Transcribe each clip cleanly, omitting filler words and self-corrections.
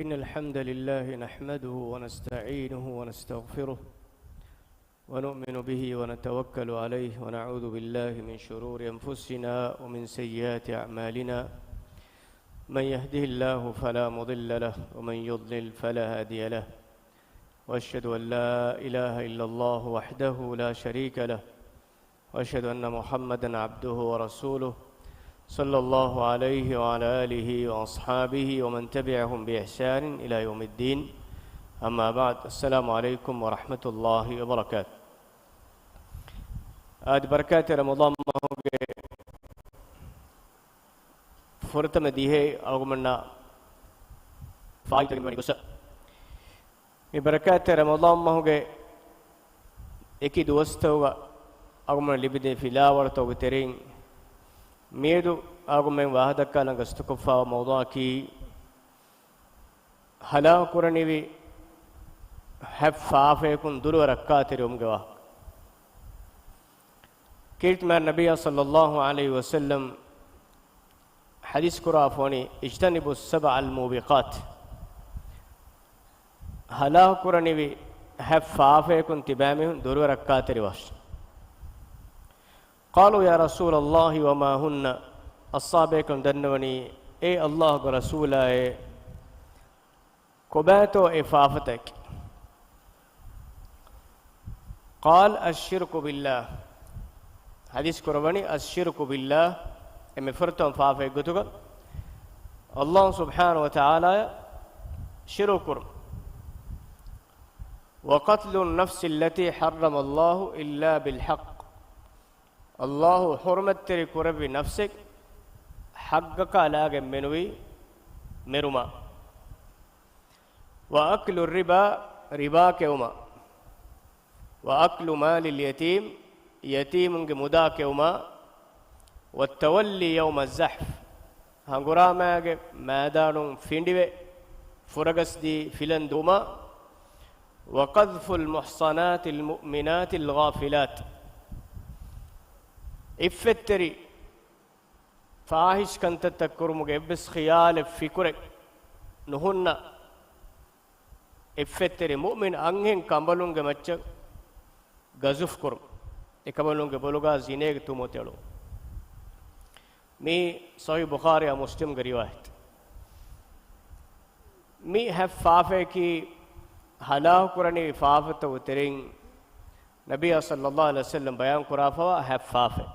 إن الحمد لله نحمده ونستعينه ونستغفره ونؤمن به ونتوكل عليه ونعوذ بالله من شرور أنفسنا ومن سيئات أعمالنا من يهده الله فلا مضل له ومن يضلل فلا هادي له وأشهد أن لا إله إلا الله وحده لا شريك له وأشهد أن محمدا عبده ورسوله صلى الله عليه وعلى آله وأصحابه ومن تبعهم بإحسان إلى يوم الدين أما بعد السلام عليكم ورحمة الله وبركاته آد بركات رمضان فرت مديه أغمنا فايت من قصة بركات رمضان ما هو أكيد وستوغا أغمنا لبدي في لا ورتو بترين ميدو أغمن واحدك كان غستكفا موضوع كي هلا قرني بي حفافه كن دلو ركعت يوم جوا كيرت من النبي صلى الله عليه وسلم حديث كرافوني اجتنبوا السبع الموبقات هلا قرني بي حفافه كن تبامه دلو ركعت رواش قالوا يا رسول الله وما هن الصابكم دنوني اي الله ورسوله كباتو افافتك قال الشرك بالله حديث كرباني الشرك بالله ام فرتم فافه غتوك الله سبحانه وتعالى شرك وقتل النفس التي حرم الله الا بالحق الله حرمت تري كربي نفسك حقك على منوي مرما وأكل الربا ربا كوما وأكل مال اليتيم يتيم مدا كوما والتولي يوم الزحف هنغرا مادان فيندي فرغس دي فيلن دوما وقذف المحصنات المؤمنات الغافلات إفتري فاحش كنت تكرمك بس خيال فكرك نهن إفتري مؤمن أنهن كمبلونك مچ غزف كرم إكملونك بلوغا زينيك توموتيلو مي صحيح بخاري ومسلم رواية مي حفافه كي حلاه قرني فافته وترين نبي صلى الله عليه وسلم بيان قرافه حفافه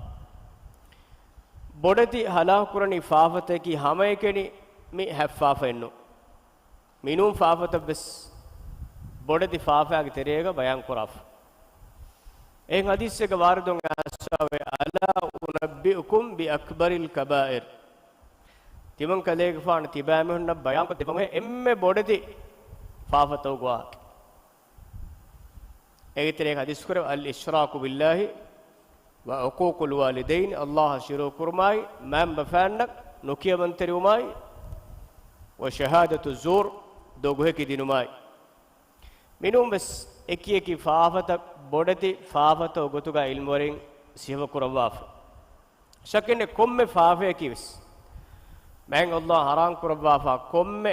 بودتي حلاه قرني فافته كي همه كني مي حفافه انو مينوم فافته بس بودتي فافه اگ تريگا بيان قراف ان حديث سے واردون اساوي الا انبئكم باكبر الكبائر تيمن كليگ فان تيبامن بيان کو تيبم ام بودتي فافتو گوا ايتريك حديث كره الاشراك بالله وعقوق الوالدين الله شرو كرماي مام بفانك نوكيا بنتريوماي وشهادة الزور دوغه كي دينوماي منهم بس اكي فافتك بودتي فافتو غتوغا علم ورين سيف كرواف شكن كم فافه كي بس مين الله حرام كروافا كم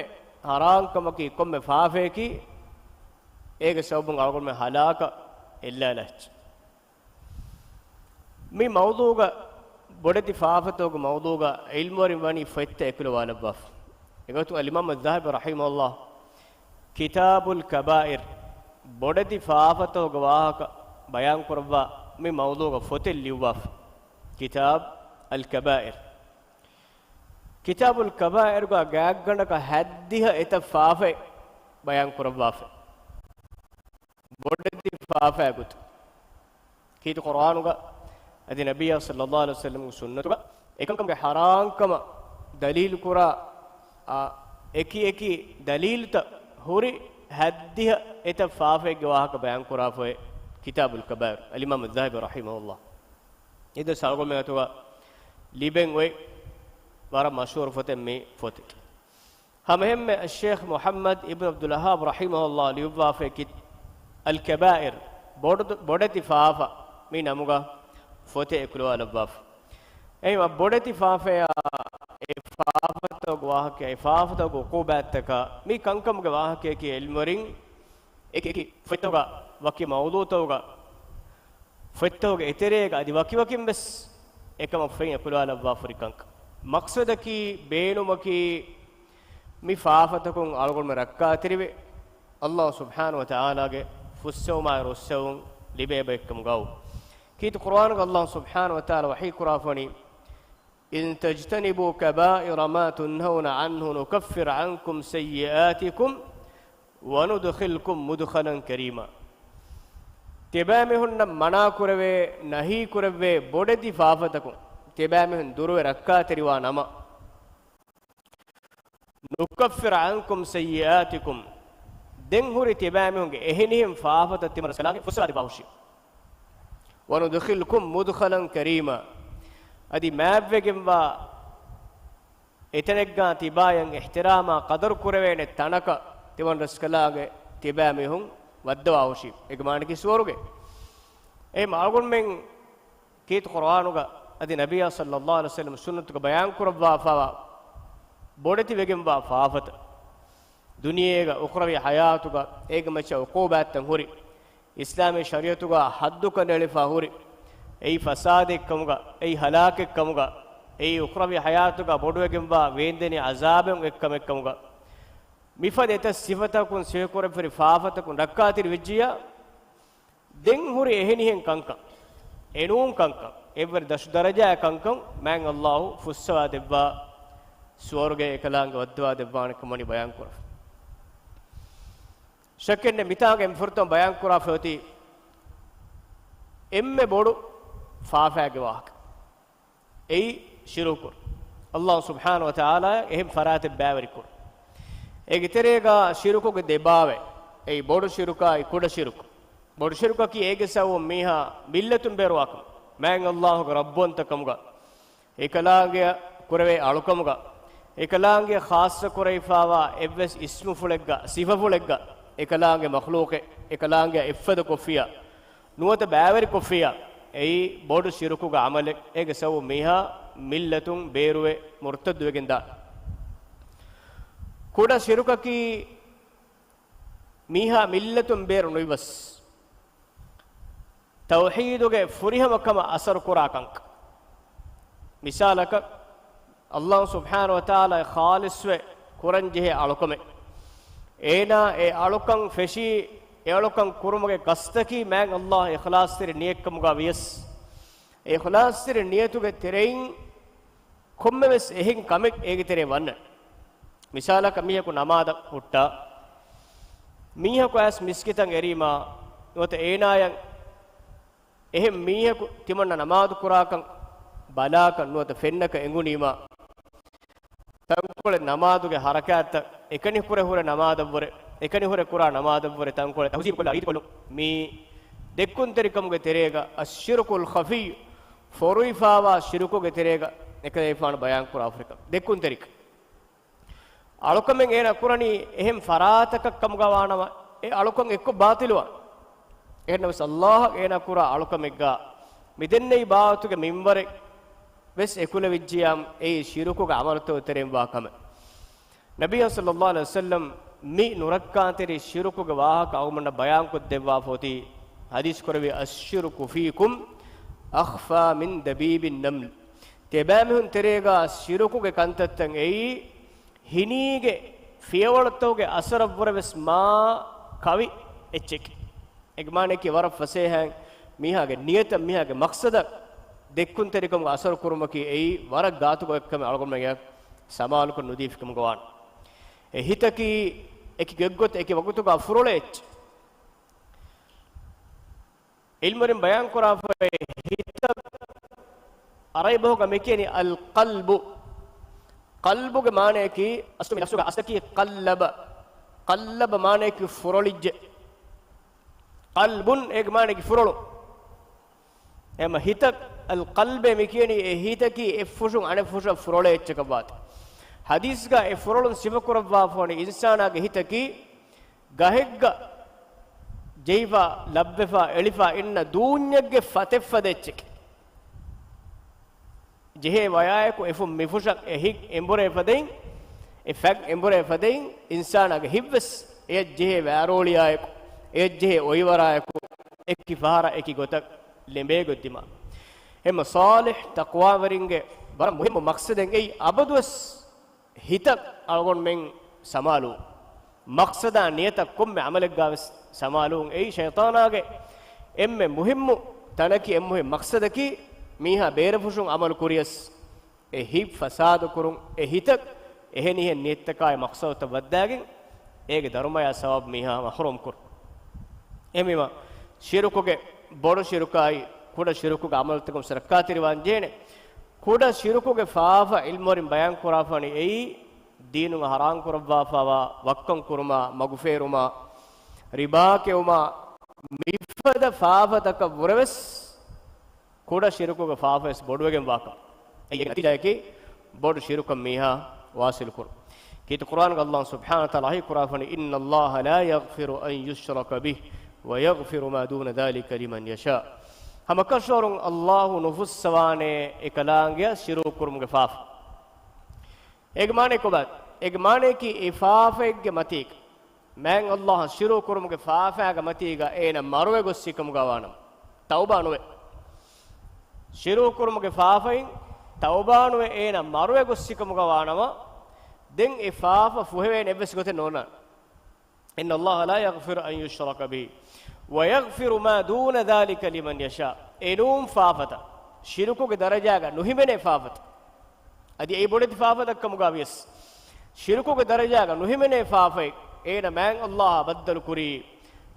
حرام كمكي كم فافه كي ایک سبب اقول میں ہلاک الا لچ می موضوع بڑتی فافت موضوع علم ورمانی فت اكلوا على بف يقول الامام الذهبي رحمه الله كتاب الكبائر بڑتی فافت گواہ بیان کروا می موضوع فت لیوف كتاب الكبائر كتاب الكبائر کا گاگن کا حدیہ اتفافه بیان کروا بودتي فافا قلت كيت قرآنك أدي نبي صلى الله عليه وسلم سنتك إكمكم حرام كما دليل كرا إكي دليل تا هوري هديه إتفافا جواهك بيان كرا في كتاب الكبائر الإمام الذهبي رحمه الله إذا سأقول من أتوا لبن وي بارا مشهور فتمي فتك هم الشيخ محمد ابن عبد الوهاب رحمه الله ليبوا في الكبائر بودتي فافا مين امغا فوتي اكلوا لباف ايوا بودتي فافا فافا faafatog wahake ifafatog uqubattaka mi kankamuge wahake ki ilmurin eki fetoga waki mawduutoga fetoga eterega adi waki wakim bes ekama fein epulala wa furikank maqsadaki beenumaki mi faafatakun algol me rakka tirive Allah subhanahu wa ta'ala ge fussawma russawun libebe ekam gaw kit qur'an ge Allah subhanahu wa ta'ala wahi kurafani in tajtanibu kaba'ira ma tunhauna anhu nukaffir ankum sayyi'atikum wa nudkhilkum mudkhalan karima tebamehunna mana kurave nahi kurave bodedi faafatakun tebamehun durwe rakka tiriwa nama nukaffir ankum sayyi'atikum den huri tebamehunge ehenihim faafata timar salage fusadi bawshi wa nudkhilkum mudkhalan karima adi mabwegemwa etenegga tibayan ihtirama qadar kurevene tanaka tiwan raskalage tebamehun wadda bawshi egmaniki suwaruge e malgon men kit qur'anuga adi nabiyya sallallahu alaihi wasallam sunnatuga bayan kurwa fawa bodeti wegemwa faafata duniyega ukhrawi hayatuga egmacha uqubatten huri islami shariatuga hadduka nelifa huri ei fasade ekkamuga ei halak ekkamuga ei ukhrawi hayatuga boduwegemwa weendeni azaben ekkamuga mifade eta sifatakun sekore feri faafatakun rakkatir vijjiya den huri ehenihen kanka enun kanka ever dash daraja kankan man Allah fussawa debba swarge ekalange wadwa debban kamani bayan kora shakenne mitage emfurton bayan kora foti emme bodu faafage wahak ei shirukur Allah subhanahu wa ta'ala ehem farate baverikur egiterega shirukuge debave ei bodu shiruka ei kuda shiruku bodu shiruka ki egesawo miha millatum berwak man Allah ge rabbontakamga ekalange kurave alukamga ekalange khassa kuraifawa evs ismu fulegga sifa fulegga ekalange makhluqe ekalange iffada kofiya nuwata baveri kofiya ei bodu shirukuga amale egesawo miha millatum beruwe murtad wegenda kuda shirukaki miha millatum beru nuivas tawhiduge furihamakama asar kurakank misalaka Allah subhanahu wa ta'ala khaliswe kuranjehe alukame ena e alukan feshi e alukan kurumuge gastaki man Allah ikhlas tire niyekkamuga vies ikhlas tire niyatuge terein kommeves ehin kamek ege tere wanna misalaka mihaku namada hutta mihaku as miskitan erima nota enayan ehem mihaku timanna namadu kurakan balaka nota fennaka engunima tankole namaduge harakatta ekani hure namadavore ekani hure kura namadavore tankole tawsib kolla id kollu mi dekkun terikamuge terega ashirkul khafi foruifawa shirkuge terega ekayfan bayan kura afrika dekkun terik alukamen ena kurani ehem farataka kamgawanama e alukan ekko batilwa ehnawas Allah ena kura alukamegga midennei baatuge minware bes ekula vijjiyam ei shirukuga amalto terem wakam nabiy sallallahu alaihi wasallam mi nurakkanteri shirukuga wahaka awmanna bayan ko devwa foti hadis korwe ashirku fiikum akhfa min dabibin naml tebamhun terega shirukuge kantatten ei hinige fiyawaltoge asarabwara bes ma kavi echek egmane ki war fasehan mihage niyata mihage maqsada dekkun terikam asar kurumaki ei warak gaatu ko ekkame algon mega samalu ko nudif kam gwan e hitaki eki geggot eki wagutu ga furolech ilmurin bayan kora fa hita araybo ga mekeni al qalbu qalbu ge mane ki astu mi nafsuga astaki qallaba mane ki furolije qalbun ek mane ki furolu ema hitak al qalbe mikeni e hitaki efushun ane fusha furole echkabat hadis ga e furolun sivakurwa foni insana ge hitaki gahegga jeiva labbefa elifa inna duunyagge fateffa dechek jehe wayaeko efum mifusha ehik embore fadein e fag embore fadein insana ge hibves ejje varoliyaeku ejje oivaraeku ekki fahara ekki gotak lembe goddima hemma salih taqwa waringe bar muhim maqsaden ei abadus hita algon men samalu maqsada niyata komme amalek gaves samalun ei shaytanage emme muhimmu tanaki emmuhe maqsadaki miha berefushun amal kuriyas e hib fasad kurun e hitak eheni hen niyatakay maqsadata waddagen ege dharmaya sawab miha mahrum kur emima shirukuge bodu shirukai kuda shirukuge amal takum sarakatiri wanjene kuda shirukuge faafa ilmorin bayan kurafani ei deenun haram kurwa fawa wakkan kurma maguferuma riba keuma mifada faafa taka buraves kuda shirukuge faafes boduwegen waka ei natijaki bodu shirukam miha wasil kur kit Quran ga Allah subhanahu wa ta'ala hi kurafani inna Allah la yaghfiru an yushraka bih wa yaghfiru ma duna dhalika liman yasha hamakashorun Allah nufus sawane ekalangia shirukurum ge faaf egmane ko bad egmane ki ifaafeg ge matik man Allah shirukurum ge faafa ge matiga ena marwe gossikum gawanam tauba nuwe shirukurum ge faafain tauba nuwe ena marwe gossikum gawanama den ifaafa fuhewe nebes gote nona inna Allah la yaghfiru an yushraka bihi wa yaghfiru ma duna dhalika liman yasha enum faafata shiruku ge darajaga nuhimene faafata adi ei bodeti faafata kamuga vies shiruku ge darajaga nuhimene faafai ena man Allah baddal kuri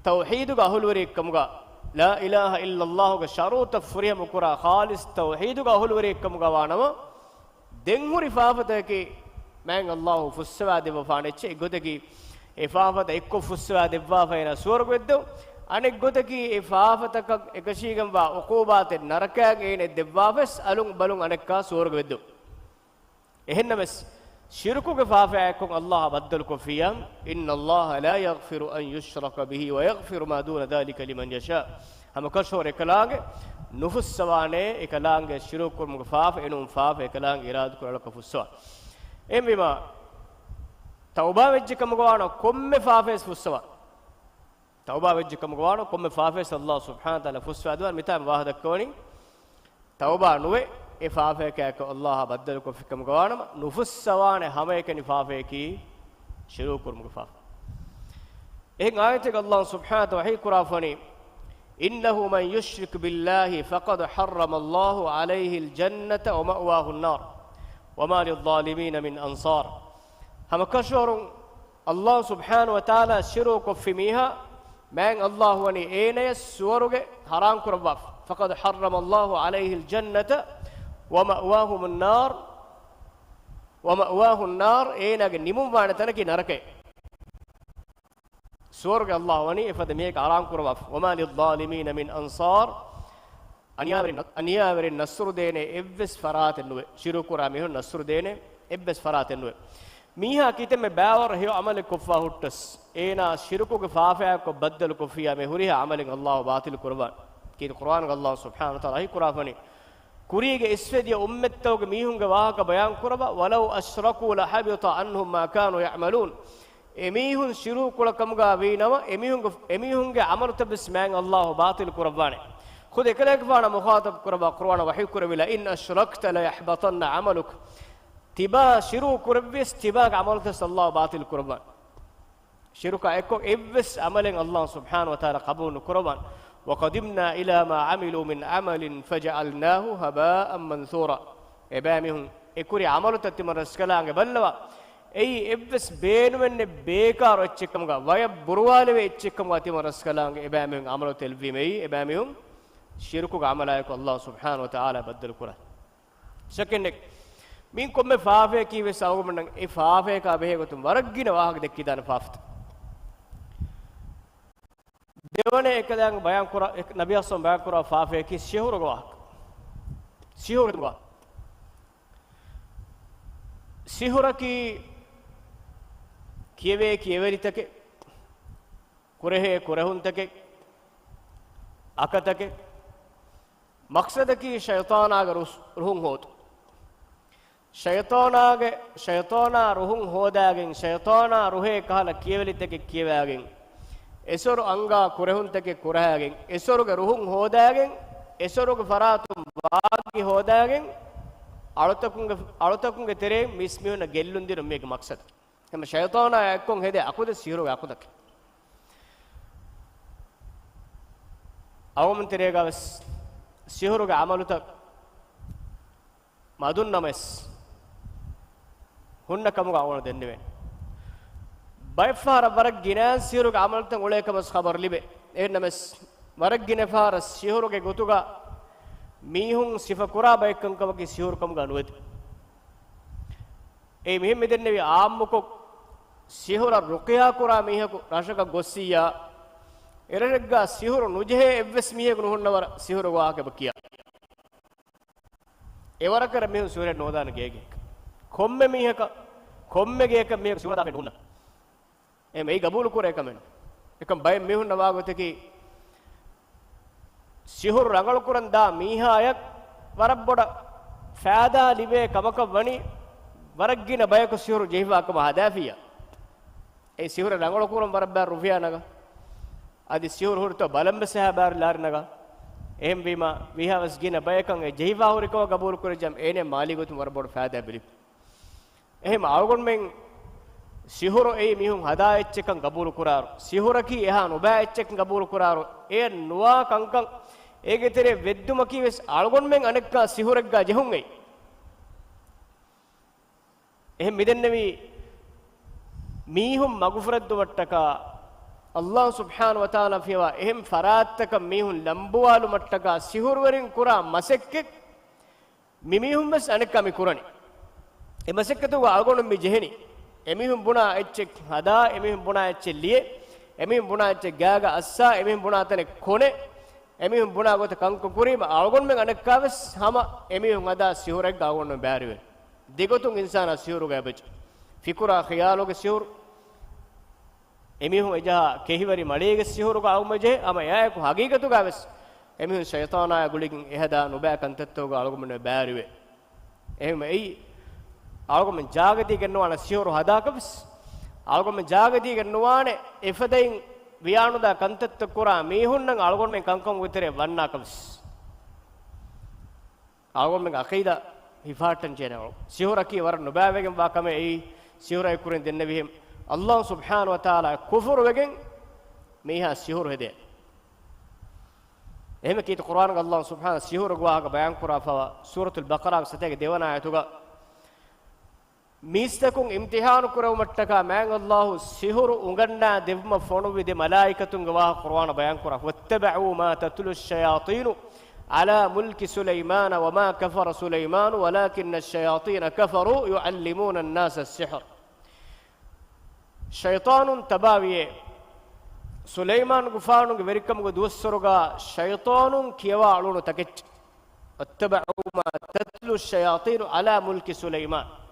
tauhid ga ahulwari kamuga la ilaha illa Allah ga sharuta furiya mukura khalis tauhid ga ahulwari kamuga wanama den huri faafata ke man Allah fuswa deva faneche godagi e faafata ekko fuswa devwa faina swargweddo anek godagi e faafata ka ekashigam wa uqubate narakage ene devwa fes alung balung anekka swargweddo ehennames shirku ge faafa ekko Allah baddal ko fiyam inna Allah la yaghfiru an yushraka bihi wa yaghfiru ma duna dhalika liman yasha hama kashore kalange nufus sawane ekalange shirku ge faafa enum faafa ekalange irad kurala ko fuswa emima tauba wejje kamgwana komme faafes fuswa tauba wejje kamgwana komme faafes Allah subhanahu wa ta'ala fuswa adwan mitam wahdak koni tauba nuwe e faafe ka Allah baddal ko fikamgwana nufus sawane hame ke ni faafe ki shiru kurmu faaf ek ayat ke Allah subhanahu wa ta'ala hi kurafani innahu man yushrik billahi faqad harrama Allah alayhi aljannata wa ma'wahu an-nar وما للظالمين من أنصار هم كشور الله سبحانه وتعالى شروك في ميها من الله وني أين يسورك حرام كرباف فقد حرم الله عليه الجنة ومأواهم النار أين نمو معناتنا كي نركي سورك الله وني فدميك حرام كرباف وما للظالمين من أنصار අනියාවරින් නස්රු දේනේ එව්වස් ෆරාතෙන් නුවේ shirukuraa මෙහු නස්රු දේනේ එව්වස් ෆරාතෙන් නුවේ මීහා කිතෙම බෑවර හිය අමල කොෆා හුට්ටස් ඒනා shirukuගේ ෆාෆයා කො බද්දල් කොෆියා මෙ හුරියා අමලෙන් අල්ලාහ් බාතිල් කුර්බාන් කීත කුර්ආන් අල්ලාහ් සුබ්හානහු තාලා හි කුරාෆනි කුරියගේ ඉස්වෙදිය උම්මත්තෝගේ මීහුන්ගේ වාහක බයන් කුරබා වලව් අශ්රකූ ලහබිත අන්හුම් මා කානු යඅමලූන් එමීහුන් shirukuල කමුගා වීනව එමීහුන්ගේ අමරත බිස්මෑන් අල්ලාහ් බාතිල් කුර්බානේ خذ كلك فانا مخاطب قربا قرآن وحي قربلا إن أشركت لا يحبطن عملك تبا شرو قربس تبا عملك الله باطل قربان شرك أكو إبس عمل الله سبحانه وتعالى قبول قربان وقدمنا إلى ما عملوا من عمل فجعلناه هباء منثورا إبامهم إكوري عملوا تتمر السكالان بلوا أي إبس بين من بيكار اتشكمغا ويا بروالي اتشكمغا تمر السكالان إبامهم عملوا تلفيمي إبامهم shiruku amalayak Allah subhanahu wa ta'ala baddal kura second min komme faafe kiwe sawgumen e faafe ka behegotum waraggina wahag dekki dan faafta devane ekadang bayan kura nabiy asam bayan kura faafe ki shehuru wahag sihura ki kiyewe kiyeveritake kurehe kurehuntake akatake मकसद की शैतान अगर रुहं होत ෂයතෝනා රුහුන් හෝදාගෙන් ෂයතෝනා රුහේ කහලා කියවලිතක කියවාගෙන් එසොරු අංගා කුරහුන්තක කුරහාගෙන් එසොරුගේ රුහුන් හෝදාගෙන් එසොරුගේ ෆරාතුම් වාගි හෝදාගෙන් අලතකුන්ගේ තෙරේ මිස්මියුන ගෙල්ලුන් දින මේක මක්සද එම ෂයතෝනා එක්කොන් හෙදේ අකුද සිහුරුගේ අකුදක අවමන් තෙරේ ගවස් සිහුරුගේ අමලුත මදුන් නමස් ಹುನ್ನ ಕಮಗ ಅವನ ದೆನ್ನೆವೆ ಬೈಫಾರ ವರಗ್ ಗಿನಾನ್ ಸಿಹುರುಗ ಅಮಲ್ತಂ ಉಳೇಕಮಸ್ ಖಬರ್ ಲಿಬೆ ಎನ್ನಮಸ್ ವರಗ್ ಗಿನಫಾರ ಸಿಹುರುಗೆ ಗೊತುಗ ಮೀಹುಂ ಸಿಫ ಕುರಾ ಬೈಕಂ ಕಮಗಿ ಸಿಹುರು ಕಮಗ ಅನುವತಿ ಏ ಮಿಹಿಂ ಮಿದೆನ್ನೆವಿ ಆಮ್ಮುಕೊ ಸಿಹುರ ರುಕಿಯಾ ಕುರಾ ಮೀಹಕು ರಾಶಕ ಗೊಸ್ಸಿಯಾ ಎರರೆಗ್ಗ ಸಿಹುರು ನುಜೆಹೆ ಎವ್ವೆಸ್ ಮೀಹಕು ನುಹುನ್ನವರ ಸಿಹುರು ವಾಕೆ ಬಕಿಯಾ ಎವರಕರ ಮೀಹು ಸೂರ್ಯ ನೋದಾನ ಗೇಗೆ කොම්මෙ මීහක කොම්මෙගේ එක මේ සිවදා පෙන්න උනා එමෙයි ගබූල් කුර එකමෙන් එකම් බය මෙහුන්න වාගතකි සිහුර රඟල කුරන් දා මීහායක් වරබ්බොඩ ෆෑදා ලිබේ කමක වනි වරග්ගින බයක සිහුර ජීවාකම හදාෆියා ඒ සිහුර රඟල කුරන් වරබ්බා රුෆියා නග අදි සිහුර හුරතෝ බලම්බ සහබාර ලාර නග එහෙම් බීම විහවස් ගින බයකන් ඒ ජීවා හුරකව ගබූල් කුර ජම් එනේ මාලිගතුම් වරබ්බොඩ ෆෑදා බිලි එහෙම අවගොන් මෙන් සිහුර ඒ මිහුන් හදා එච්චකන් ගබූල් කුරාරු සිහුරකි එහා නොබෑ එච්චකන් ගබූල් කුරාරු ඒ නුවා කංකන් ඒගේ තෙරේ වෙද්දුම කීවස් අවගොන් මෙන් අනෙක්කා සිහුරෙක්ගා ජෙහුන් එයි එහෙම මිදෙන්නේවි මීහුම් මග්ෆරද්දු වට්ටක අල්ලාහ් සුබ්හානහු වතාලා ෆියවා එහෙම ෆරාත්තක මීහුන් ලම්බුවාලු මට්ටක සිහුර වරින් කුරා මසෙක්කෙක් මිමිහුම් බස් අනෙක්කා මි කුරණි එමසෙක්කතු අල්ගොණු මි ජෙහෙනි එමිහුම් බුණා එච්චෙක් හදා එමිහුම් බුණා එච්චෙ ලියේ එමිහුම් බුණා එච්චෙ ගාග අස්සා එමිහුම් බුණා තනේ කොනේ එමිහුම් බුණා ගොත කංක කුරීම අල්ගොණු මෙන් අනෙක්කාවස් හම එමිහුම් හදා සිහුරෙක් ගාවොන්න බෑරිවෙ දෙගොතුන් ඉන්සානා සිහුරු ගෑබෙච් ෆිකුරා ඛියාලෝගේ සිහුරු එමිහුම් එජා කෙහිවරි මලේගේ සිහුරු ගාවුමජේ අම යායකු හගීගතු ගාවස් එමිහුම් ෂයතානා ගුලිකින් එහදා නොබෑ කන්තත්තෝ ගාලගොම බෑරිවෙ එහෙම එයි algomen jagati gennuwana sihoru hadakabs algomen jagati gennuwane efadain viyanuda kantatta kura mihunnan algomen kankam utere wannakabs algomen aqida hifatan jenawal sihoraki war nubawegen wa kame ei sihoray kuren denne vihem allah subhanahu wa taala kufur wegen meha sihor hede ehme kit qur'an allah subhanahu sihor gwa ga bayan kura fa suratul baqara satege devana ayatuga මීස්තකුන් ඉම්තිහාන කරව මට්ටක මෑන් අල්ලාහ් සිහුරු උගන්නා දෙවම ෆොණු විදි මලායිකතුන් ගවා කුර්ආන බයන් කරා වත්තබූ මා තතුලු ෂයාතීනු අලා මුල්කි සුලයිමාන වමා කෆර සුලයිමාන වලාකින්න ෂයාතීන කෆරු යුඅල්ලිමූන الناس السحر ෂයිතානුන් තබාවියේ සුලයිමාන් ගුෆානුගේ වෙරිකම්ග දුස්සරුගා ෂයිතානුන් කියවා අලුණු තකෙච් වත්තබූ මා තතුලු ෂයාතීනු අලා මුල්කි සුලයිමාන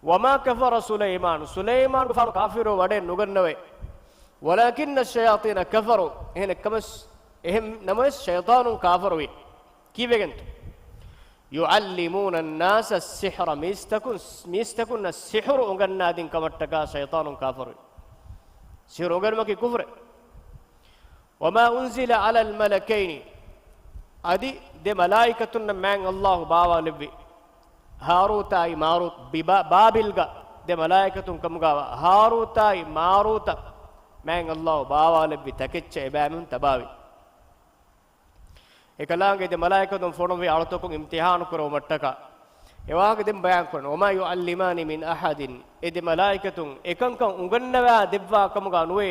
وما كفر سليمان سليمان كفر كافر ودين نغنوي ولكن الشياطين كفروا هنا كمس اهم نمس شيطان كافر وي كيفنت يعلمون الناس السحر ميستكن السحر انغنادين كمتكا شيطان كافر سحر انغنمكي كفر وما انزل على الملكين ادي دي ملائكه من الله باوا لبي هاروتاي ماروت بابلغا de malaikatun kamugawa harutai maruta men allah baawale bi takecche ebamun tabawi ekalaange de malaikatun fonovi alotokun imtihanu koro mattaka ewaage dem bayan kono oma yuallimani min ahadin ede malaikatun ekankan ugannawa debwa kamuga nuwe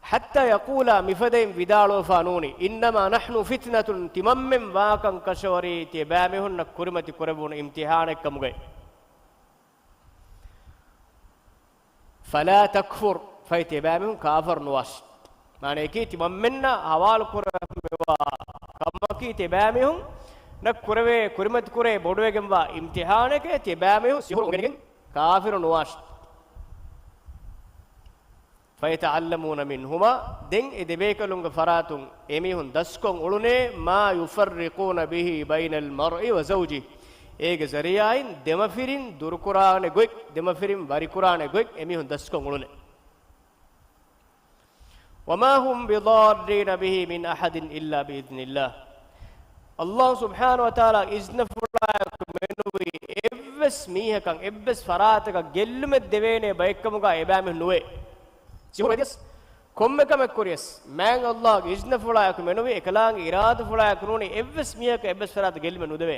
hatta yaqula mifadain vidalo fanuni innama nahnu fitnatun timammem waakan kashori te baamehunna kurimati korabun imtihanek kamugai فلا تكفر فيتبامهم كافر نواش معنى كي تممنا حوال كرموا كما كي تبامهم نكرवे كرمت كره بودوگم وا امتحان के تبامهم سيور گنگن كافر نواش فيتعلمون منهما دين ادبيكلونگ فراتون اميهن دسكون اولونه ما يفرقون به بين المرء وزوجه ege zariyain demafirin durkurane goik demafirin varikurane goik emihun daskon ulune wama hum bidarrin bihi min ahadin illa biidhnillah Allah subhanahu wa ta'ala izna fulak menuwi evves mihakan evves farataka gellume devene bayekkamuga ebame nuwe sihuredias kommekam ekkurias man Allah izna fulak menuwi ekalang irada fulak nuni evves mihaka evves farat gellume nudeve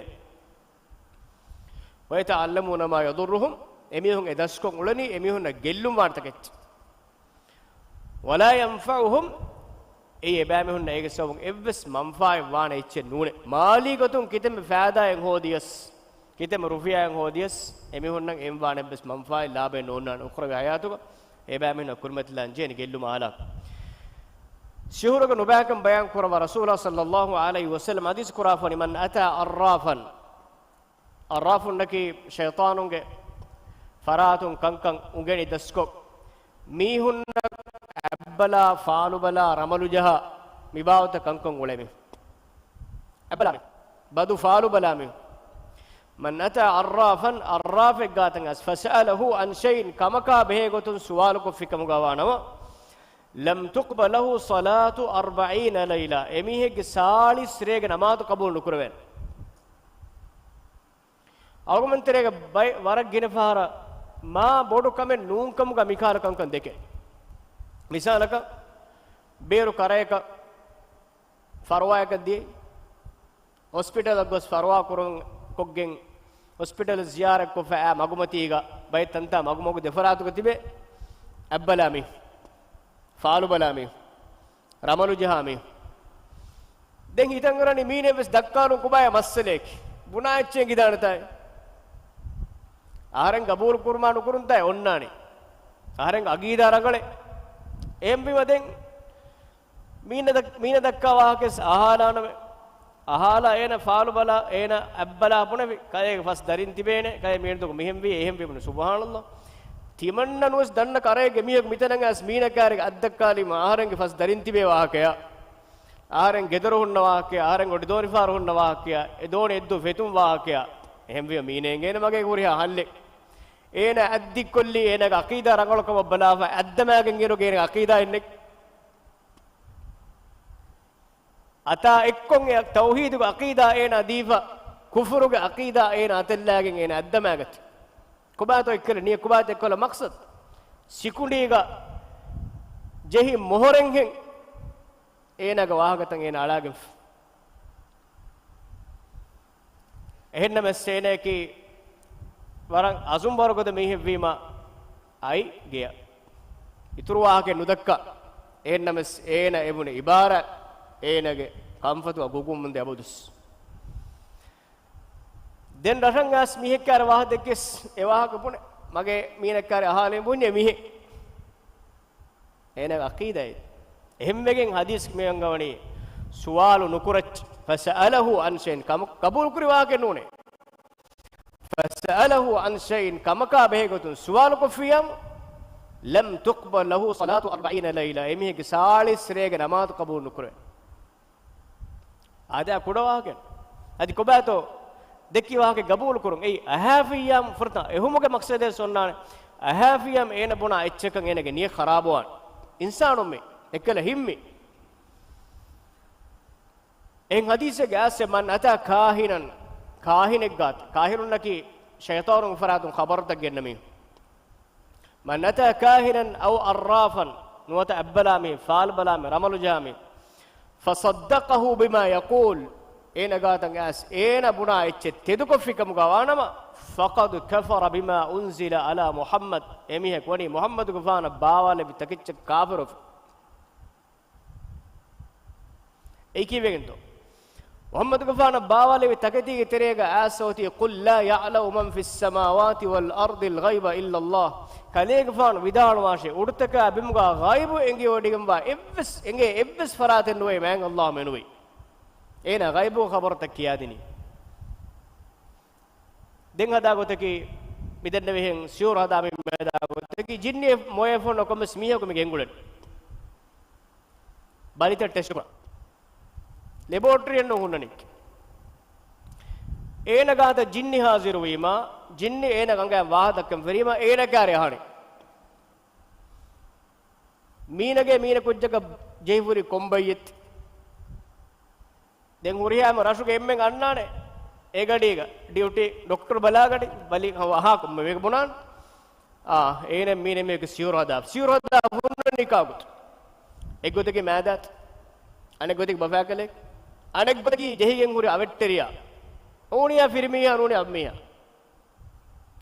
wa ta'allamuna ma yadurruhum emihun edaskon ulani emihun gellum wartakech wala yanfa'uhum ඒ එබෑමෙහුන්න ඒක සවුන් එවස් මම්ෆායි වාන ඉච්ච නූනේ මාලිගතුන් කිතෙම ෆෑදායෙන් හෝදියස් කිතෙම රුෆියායෙන් හෝදියස් එමිහුන්නන් එම් වාන එවස් මම්ෆායි ලාබේ නෝන්නන උක්‍ර ගායාතුක එබෑමෙන්න කුර්මත්ලන් ජේනි ගෙල්ලු මාලා ශුහුරක නුබෑකම් බයන් කරව රසූලා සල්ලල්ලාහු අලයිහි වසල්ලම් හදීස් කුරාෆනි මන් අතා අර්රාෆන් අර්රාෆුන් නකි ෂයිතානුන්ගේ ෆරාතුන් කංකං උගෙනි දස්කො මීහුන්න අබ්බලා ෆාලුබලා රමලුජහ මිබාවත කංකං උලෙමි අබ්බලා බදු ෆාලුබලාමි මන් අතා අර්රාෆන් අර්රාෆ ගාතන් අස් ෆසഅලහු අන් ෂයින් කමකා බෙහෙගොතුන් සුවාල කොෆිකම ගවානව ලම් තුක්බ ලහු සලාතු 40 ලයිලා එමිහෙගේ 40 රේග නමාත කබූල් නුකරවෙන් ආගමන්තරේක බයි වරක් ගිනපාර මා බොඩු කමෙන් නූන්කම ගමිකාල කංකන් දෙකේ මිසාලක බේරු කරයක ෆරවායක දී හොස්පිටල් එක ගොස් ෆරවා කරන් කොග්ගෙන් hospital ziyarak ko fa magumatiga bay tanta magumogu defaratuga tibe abbalami faalu balami ramalu jahami den hitangarani mine bes dakkanu kubaya masselek bunaච්චෙන් ගිදානතයි ආරෙන් ගබූල් කුර්මානු කුරුන්තයි ඔන්නානි ආරෙන් අගීදා රංගලේ එම්බිවදෙන් මීන දක්කා වාහකස් අහාලාන අහාලා එන ෆාලු බලා එන අබ්බලා පුනේ කයේ ෆස් දරින් තිබේනේ කයේ මීන දුක මෙහෙම් වී එහෙම් වීමුන සුබ්හානල්ලාහ් තිමන්න නුස් දන්න කරේ ගෙමියක් මිතනං ඇස් මීන කාරේ අද්දක්කාලි මාහරෙන්ගේ ෆස් දරින් තිබේ වාහකය ආරෙන් ගෙදර හුන්න වාහකය ආරෙන් ඔඩි දෝරි ෆාර හුන්න වාහකය එදෝනේ එද්දු ෆෙතුම් වාහකය එහෙම් වී මීනෙන් ගෙන මගේ කුරියා හල්ලේ ඒන අද්දි කොල්ලි ඒනක අකීදා රංගලකම බලාව අද්දමගෙන් ගෙනු ගෙන අකීදා ඉන්නේ අතා එක්කොන් තෞහීදුක අකීදා ඒන දීෆා කුෆරුක අකීදා ඒන අතල්ලාගෙන් ඒන අද්දමගත කොබාතෝ එක්කල නිය කොබාත එක්කල මක්සද් සිකුණීග ජෙහි මොහරෙන් හෙන් ඒනක වාහකතන් ඒන අලාගෙන් එහෙන්නම සේනකී වරන් අසුම් බරකොද මෙහෙ වීම අයි ගිය ඉතුරු වාහකේ නුදක්ක එන්නම ඒන එබුනේ ඉබාර ඒනගේ කම්ෆතු අගුගුම් මුන්ද යබුදුස් දෙන් රසංගස් මිහෙක්කාර වාහ දෙකස් ඒ වාහක පුනේ මගේ මීනක්කාර අහලෙන් බුන්නේ මිහෙ ඒන අකීදයි එහෙම්මගෙන් හදීස් මෙයන් ගවණි සුවාලු නුකුරච් ෆසඅලහු අන් ෂයින් කබූල් කුරි වාහකේ නෝනේ فسأله عن شيء كما كابهغتون سؤال كفيام لم تقبل له صلاة 40 ليلة එමිහිගේ 40 රේග නමාත් කබූල් නුකරේ ආදා කුඩවාගෙන අදි කොබෑතෝ දෙකි වාගේ ගබූල් කරුන් ඒ අහාෆියම් ෆර්තා එහුමගේ මක්සදේ සොන්නානේ අහාෆියම් එන බොනා එච්චකන් එනගේ නිය ખરાබවන් ඉන්සානුම් මේ එකල හිම්මි එන් හදීසේ ගාසේ මන් අතා කාහිනන් කාහිනෙක් ගාත කාහිරුන්නකි ෂයිතානුන් ෆරාතුන් ඛබරතක් ගෙන්නමි මන් අතා කාහිනන් අව අර්රාෆන් නුවත අබ්බලාමි ෆාල් බලාමි රමලු ජාමි فصدقه بما يقول اين غاتن اس اين بنا اچ تدكو فيكم غوانما فقد كفر بما انزل على محمد اميه كوني محمد غفانا باواله بتكچ كافر ايكي وگنتو محمد غفانا باواله بتكتي تريغا اسوتي قل لا يعلم من في السماوات والارض الغيب الا الله කලේගෆාන විදාන වාෂේ උඩතක අබිමුගා ගයිබ් එංගේ ඔඩිගම්බා එවස් එංගේ එවස් ෆරාතෙන් නොවේ මෑන් අල්ලාහ් මෙනුවේ එන ගයිබ් ખબරත කියාදිනි දෙන් හදාගොතකි මිදෙන්න වෙහෙන් ෂුවර් හදාමි මෑදාගොතකි ජින්නේ මොයේ ෆෝන් ඔකම ස්මීහකම ගෙන්ගුලන් බලිත ටෙස්ට් කරා ලැබොරටරි එන්න උන්නනික් ඒනගාත ජින්නි හාසිරු වීම ජින්නි ඒනගංගා වාහදක්කම් වෙරීම ඒනකාරය හරි මීනගේ මීන කුජ්ජක ජෙහිවුරි කොම්බයිත් දැන් හුරියාම රසුගේ එම්මෙන් අන්නානේ ඒ ගඩේක ඩියුටි ડોක්ටර් බලාගඩි බලි වහා කොම්බ මේක මොනාන ඒනේ මීනේ මේක සියුරහදා වුන්න නිකාගුත් එක්ගොතගේ මෑදත් අනෙක් ගොතගේ බෆාකලෙක් අනෙක් ගොතගේ ජෙහිගෙන් හුරි අවෙට්ටරියා ඕනියා ෆිර්මියා නෝනේ අම්මියා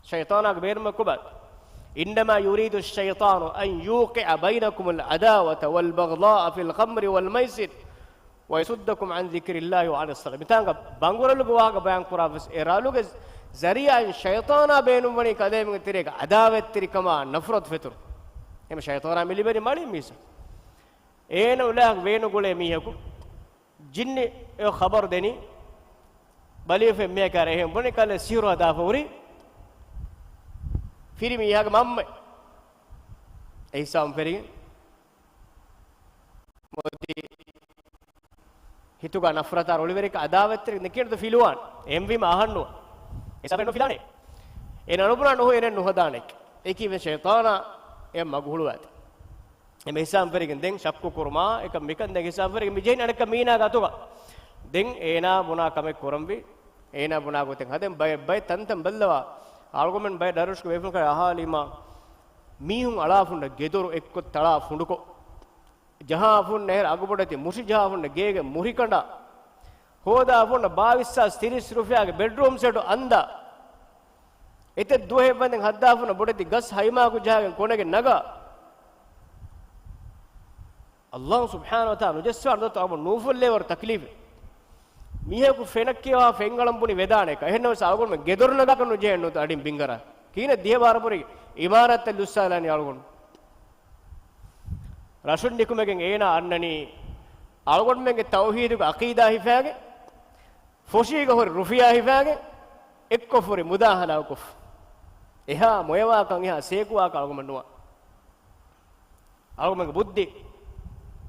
ෂයිතානක බේරම කුබත් إنما يريد الشيطان أن يوقع بينكم العداوة والبغضاء في الخمر والميسر ويصدكم عن ذكر الله وعن الصلاة متانك بانغورلو واغ بيان كرافس إرالوغ زريعة الشيطان بينهم وني كديم تريك عداوة تريكما نفرت فتر هم شيطان ملي بني مالي ميسا اين ولا وينو غولي ميهكو جن خبر دني بلي في ميكا رهم بني كال سيرو دافوري فيري ميهاك مام ايسام فريق مودي හිතුගා නෆරත රොලිවරේක අදාවත්තර නිකේනද ෆිලුවාන් එම්වි මහන්නෝ එසබෙන් ෆිලානේ එන අනුපුරා නොහ එන නොහදානෙක් ඒකී වේ ෂයිතානා එම් මගුහුලුවාත එමෙ හිසම් පෙරිගෙන් දෙන් ශක්කු කුර්මා එක මිකන් දෙන් හිසම් පෙරිගෙන් මිජෙන් අනක මීනා ගතුක දෙන් ඒනා මුනා කමෙක් කොරම්බි ඒනා මුනා ගොතෙන් හදෙන් බය තන්තම් බල්ලවා ආල්ගොමෙන් බය දරුෂ්ක වේෆුන් කර අහාලිමා මීහුන් අලාෆුන්න ගෙදොරු එක්ක තලා ෆුඬුකෝ ජහාෆුන් නෙහර අගබොඩති මුසි ජහාෆුන් ගේගේ මුරිකඬ හෝදාෆුන් 2230 රුපියාගේ බෙඩ්රූම් සෙට් අන්දා එතෙ දුහෙ බඳෙන් හද්දාෆුන් බොඩති ගස් හයිමා කුජාගෙන් කොනගේ නගා අල්ලාහ් සුබ්හානහු වතාලා නුජස්සවර් දත අබ නූෆුල්ලේ වර තක්ලීෆ මිහෙකු ෆෙනක්කියවා ෆෙන්ගලම්බුනි වෙදානේක එහෙන්නව සාගොන් මෙ ගෙදොර නගකනු ජේන්නු අඩින් බින්ගරා කීන දියබාරපුරි ඉමාරත් ලුස්සාලානි අලගොන් රෂුන් නිකුමගෙන් ඒනා අන්නනි අලගොන් මෙගේ තෞහීදුක අකීදා හිෆාගේ ෆොෂීග හොර රුෆියා හිෆාගේ එක්කො ෆොරි මුදාහලා කොෆ් එහා මොයවා කන් එහා සේකුවා කලගොමන්නුවා අලගොන් මෙගේ බුද්ධි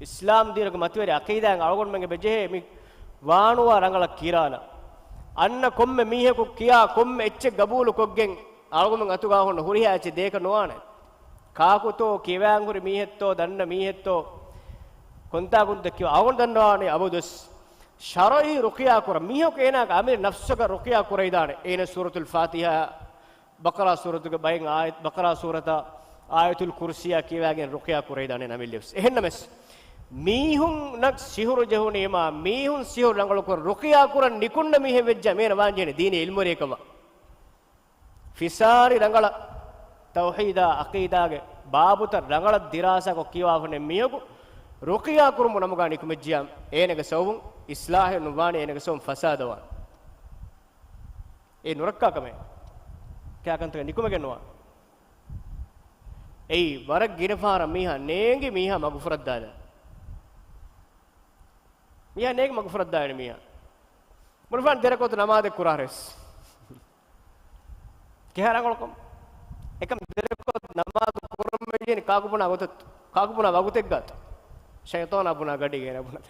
ඉස්ලාම් දීනක මතවරි අකීදාන් අලගොන් මෙගේ බෙජේ මි වානුවා රංගල කිරාලා අන්න කොම්මෙ මීහෙකු කියා කොම්මෙ එච්ච ගබූලු කොග්ගෙන් අලගොන් මෙ අතුගා හොන්න හුරියාචි දේක නොවානේ කාකුතෝ කිවෑංගුරි මීහෙත්තෝ දන්න මීහෙත්තෝ කොන්තා කුන්ද කිව අවුන් දන්නවානේ අබුදුස් ශරයි රුකියා කර මීහක එනාක අමේ නෆ්සක රුකියා කරයිදානේ ඒන සූරතුල් ෆාතිහා බකරා සූරතුක බයෙන් ආයත් බකරා සූරත ආයතුල් කුර්සියා කිවෑගෙන් රුකියා කරයිදානේ නමිල්ලිස් එහෙන්නමස් මීහුන් නක් සිහුරු ජහුනේමා මීහුන් සිහුරු ලංගල කර රුකියා කරන් නිකුන්න මීහෙ වෙජ්ජ මේන වාංජේනේ දීනේ ඉල්මුරේකම ෆිසාරි ලංගල තෞහීදා අකීදාගේ බාබුත රංගල දිරාසක කිවාවනේ මියකු රුකියා කුරුමු නමුගා නිකුමෙජ්ජියම් ඒනක සවුන් ඉස්ලාහේ නුවානේ ඒනක සවුන් ෆසාදවා ඒ නුරක්කා කමේ කයාකන්තක නිකුමගෙන්නවා එයි වරක් ගිරෆාර මීහා නේංගි මීහා මග්ෆරත් දාලා මීහා නේග මග්ෆරත් දායනේ මීහා මුර්ෆාන් දෙරකොත නමාද කුරාරස් කහරංගලකම් එකම දෙරකොත් නමාද කුරමෙජින කාකුපුනා වගුතෙක් ගත ෂයිතාන අපුනා ගඩි ගෙන අපුනා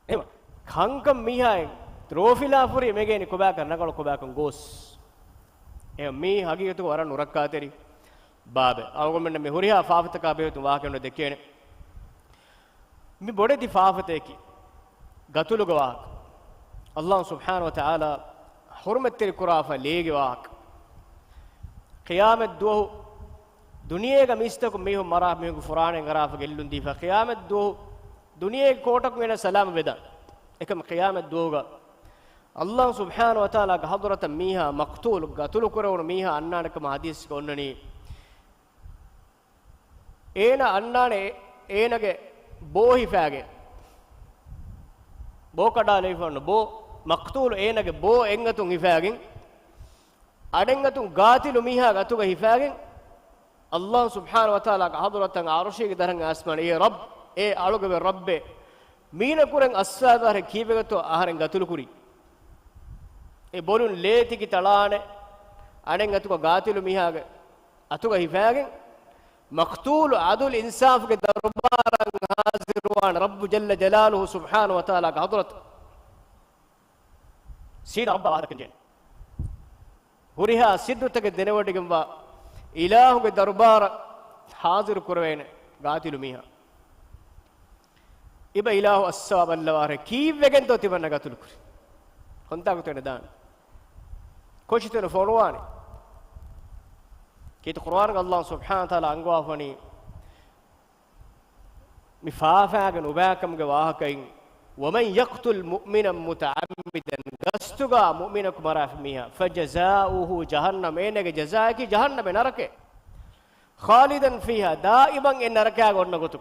එම කංකම් මීහා ත්‍රෝෆිලා පුරි මෙගේනි කොබා කරනකල කොබා කන් ගෝස් එ මී හගියතු වර නුරක්කා තෙරි බාබ අවගොමෙන්න මෙ හොරියා ෆාෆතකා බේතු වාකෙන්න දෙකේනේ මි බොඩේ ෆාෆතේකි ගතුලුග වාක් අල්ලාහ් සුබ්හානහු වතාලා හුර්මත් තෙරි කුරාෆා ලේගේ වාක් ඛියාමත් දුව දුනියේක මිස්තක මෙහු මරා මෙහු ෆුරානෙන් ගරාෆ ගෙල්ලුන් දීෆා ඛියාමත් දුව දුනියේ කොටක් වෙන සලාම වේදා එකම ඛියාමත් දුවග අල්ලාහ් සුබ්හානහු වතාලා ගේ හදරත මීහා මක්තූල් ගතුලු කරවන මීහා අන්නානකම හදීස් කොන්නනි ඒන අන්නානේ ඒනගේ බෝහිෆාගේ බෝ කඩාලේ ෆොන්න බෝ මක්තූල් ඒනගේ බෝ එංගතුන් හිෆාගෙන් අඩෙන්ගතුන් ගාතිලු මීහා ගතුග හිෆාගෙන් අල්ලාහ් සුබ්හානහු වතාලා ගේ හදරතන් අර්ශිගේ දරන් ආස්මාන ඒ රබ් ඒ අලුගේ රබ්බේ මීන කුරෙන් අස්සාදාර කීවෙගතෝ ආහාරෙන් ගතුලු කුරි ඒ බොලුන් ලේතිකි තලානේ අඩෙන්ගතුක ගාතිලු මීහාගේ අතුග හිෆාගෙන් مقتول عدل انصاف کے دربار حاضروان رب جل جلاله سبحانه وتعالى حضرت سید رب آدھا کنجین huriha siddutake denewadigamba ilahuge darbara hazir kurwene gaatilu miha iba ilahu assawab allaware kiivegen to tibanna gatul kuri honta gutene dan koshitene forwani kit qur'an allah subhanahu wa ta'ala angwafani mifaafaga nubakam ge wahakain waman yaqtul mu'minan muta'ammidan gastuga mu'minaku maraf miha fajazauhu jahannam enege jazaaki jahannam narake khalidan fiha daiman en naraka gonna gotu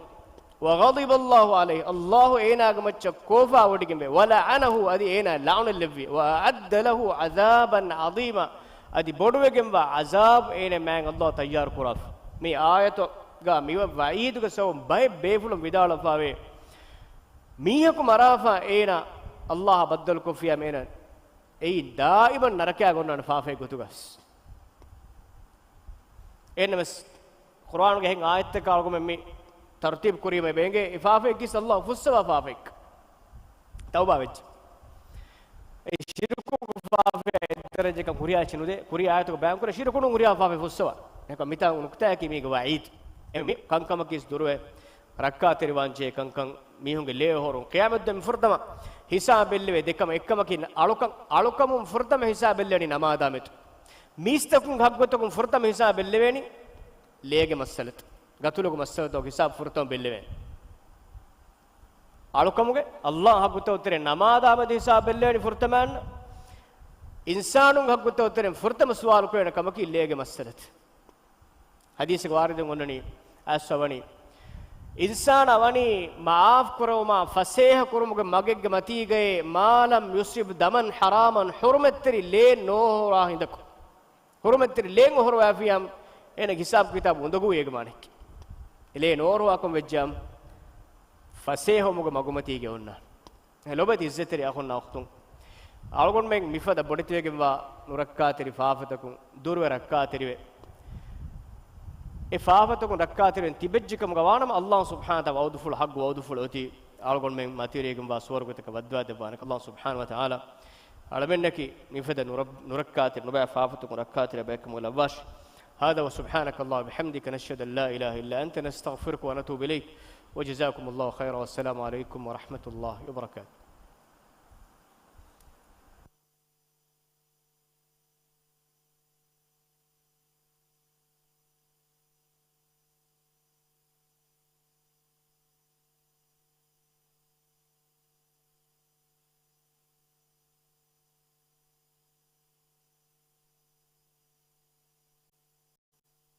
wa ghadiba allah alayhi allah enaga macca kofa wodigimbe wala anahu adi ena la'un levvi wa adda lahu azaban adima adi boduwegemba azab ene man allah tayyar kuraf me ayato ga miwa wa'id ga saw bay befulum vidala fawe mihaku marafa ena allah baddal kofiya mena ei daiman naraka gonna faafe gotugas enemes qur'an ge hen ayat ka algum me tartib kurime benge ifafe gis allah fuswa faafek tauba vech ei shirku faafe daraje ka kuriya chinude kuriya ayat ko bayan kore shirku nu kuriya faafe fuswa neka mita nukta ki me ge wa'id emi kankam kis durwe rakka teriwanje kankan mihunge le horun qiyamad dem furdama hisab bellwe dekam ekkam kin alukamum furdama hisab belleni namada met mistakun haggotukun furdama hisab bellweni lege masalat gatulugo masalat hisab furtam bellwen alukamuge allah hagguto utere namada med hisab bellweni furtaman insanun hagguto utere furtam suwal ko ena kamaki lege masalat hadis ge waridun onnani aswani insan avani maaf kuruma faseha kurumuge magegge matige malam yusib daman haraman hurmatteri le no hora hindaku hurmatteri le horo afiyam ena hisab kitab undagu ege manek le no horo akom vejjam faseha muge magumatige onna helobati izzeteri akhonna akhtum algon men mifada boditwegemwa nurakkaateri faafatakun durwe rakkaateri ifaafatukun rakkaatiren tibejjikam gawanam allah subhanahu wa ta'ala awduful haqq awduful oti algon men matirigum wa swargutaka wadwa debanak allah subhanahu wa ta'ala alabennaki mifada nurakkatir nuba faafatukun rakkaatire bekum walawash هذا وسبحانك الله وبحمدك نشهد ان لا اله الا انت نستغفرك ونتوب اليك وجزاكم الله خيرا والسلام عليكم ورحمه الله وبركاته